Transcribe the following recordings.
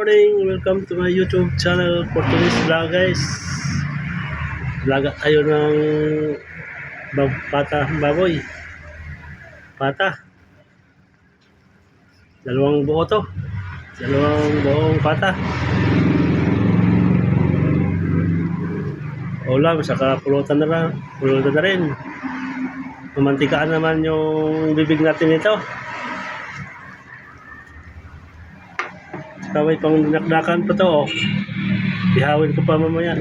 morning! Welcome to my YouTube channel for today's vlog, guys. Vlog tayo ng baboy. Pata. Dalawang buo to. Dalawang buong pata. Ulam, saka pulutan na rin. Mamantikaan naman yung bibig natin ito. May pang dinakdakan pa to, oh. Ihawin ko pa mamaya.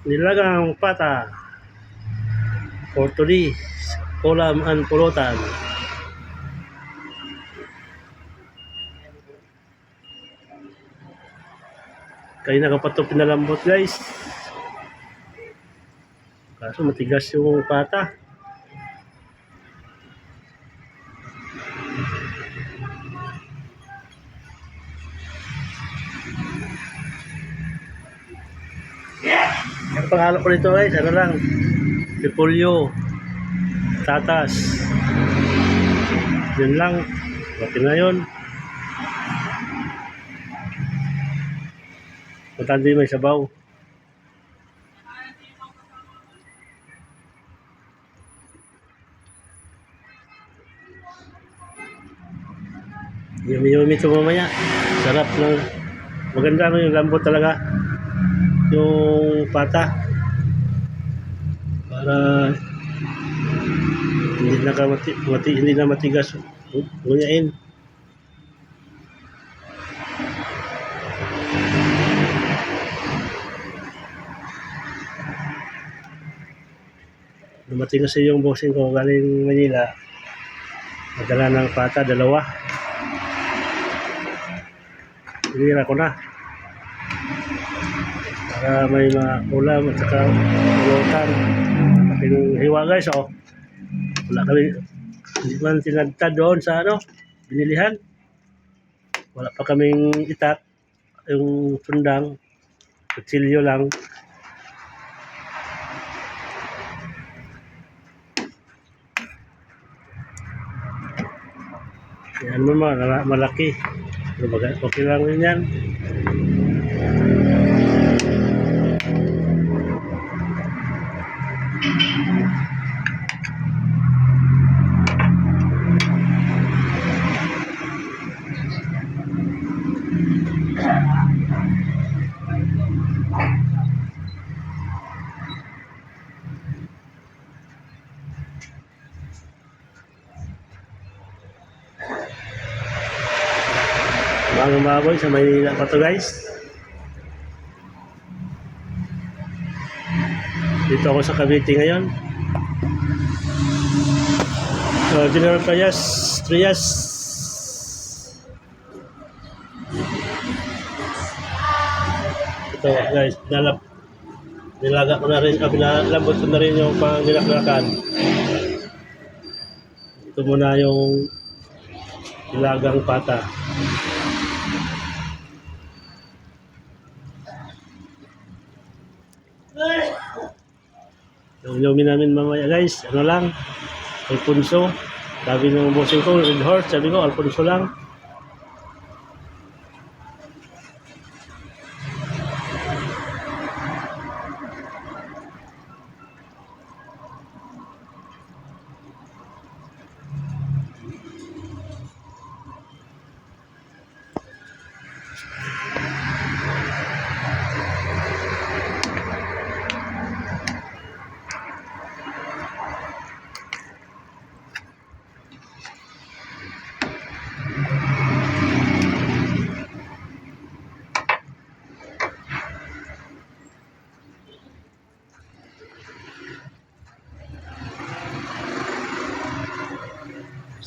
Nilagang pata for today, ulam and pulutan. Kaya na pa ito pinalambot, guys. Kaso matigas yung pata. Ang pangalan ko nito, guys, ano lang, repolyo, tatas. Yun lang. Okay na yun. Matandi may sabaw. Yummy ito mamaya. Sarap lang. Maganda no, yung lambot talaga. Yung pata. Para hindi na matigas. Ngunyain. Dumating kasi yung bossing ko galing Manila. Madala ng pata, dalawa. Hinira ko na para may ulam at saka pulutan. Ating hiwa, guys, oh. Wala kami, hindi man tinagtad doon sa binilihan. Wala pa kaming itak, yung sundang, kutsilyo lang. Yan mo malaki. Okay lang rin yan. Mga baboy sa Maynila pa to, guys. Dito ako sa Cavite ngayon. General Trias. Ito, guys, nilaga ko na rin, pinalambot ko na rin yung pangilakdakan. Ito muna yung nilagang pata. Yung inumin namin mamaya, guys, ano lang, Alfonso. Sabi ng bossing ko, Red Horse, sabi ko, Alfonso lang.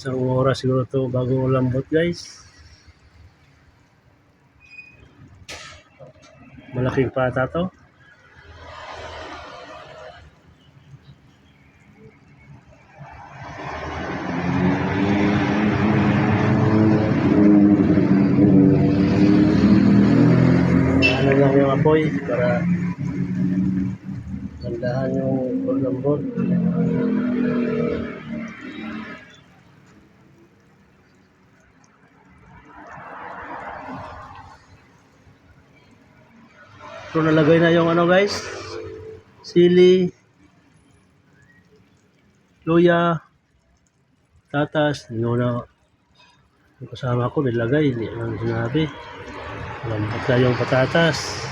Isang oras siguro to bago lambot, guys. Malaking pata to. Ano lang yung apoy para gandahan yung lambot. Puro nalagay na yung ano guys. Sili, luya, tatas. Na yung kasama ko nilagay. Hindi lang sinabi. Lambot na yung patatas.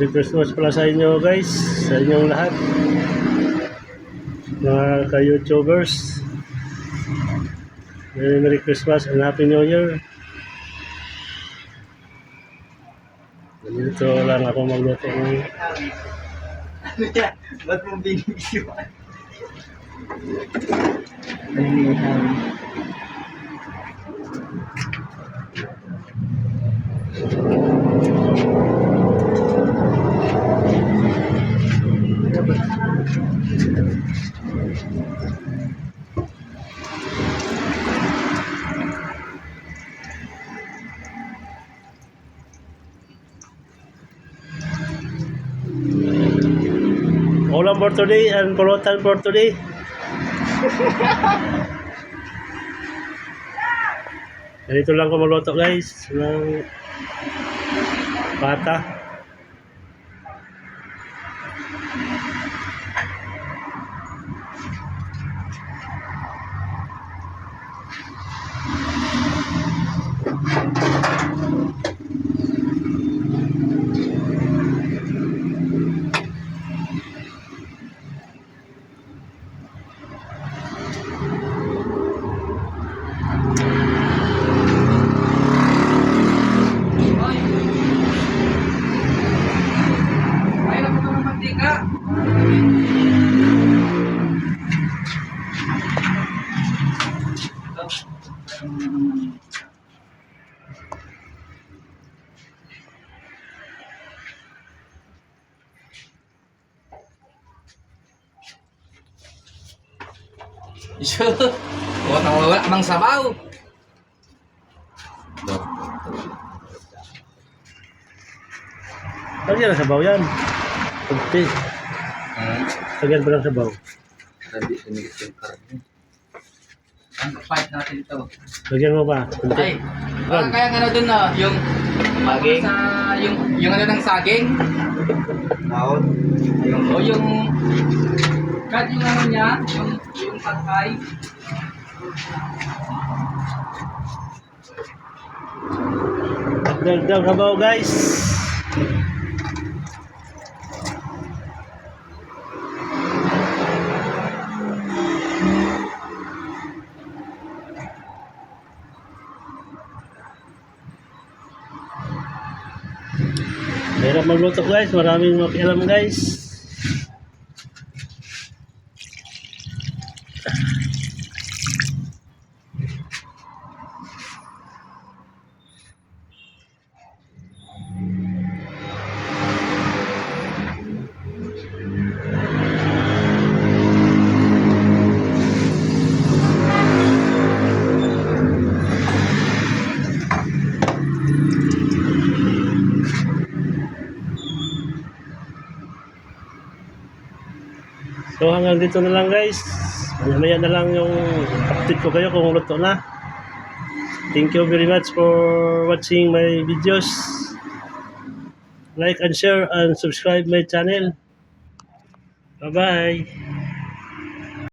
Merry Christmas pala sa inyo guys, sa inyong lahat, mga ka-YouTubers. Merry Christmas and Happy New Year. Dito lang ako magluto ng Ba't mo binibisiwan? ulam for today and pulutan for today. Ganito lang ko magluto guys ng pata. Ayaw ko ng mantika. Sure. Wala mang sabaw. Lagyan ng sabaw yan. Kunti. Lagyan pa ng sabaw. Sabi sa nigit yung karne. Ang fight natin ito. Lagyan mo pa. Kunti. Ay, parang kaya ano dun na, yung Saging? Sa, yung ano ng saging. Naon? Yung kahit yung ano niya, yung patay. Dagdag sabaw guys. Hirap magluto guys, maraming makialam guys. So hanggang dito na lang guys. Mamaya na lang yung update ko kayo kung luto na. Thank you very much for watching my videos. Like and share and subscribe my channel. Bye bye.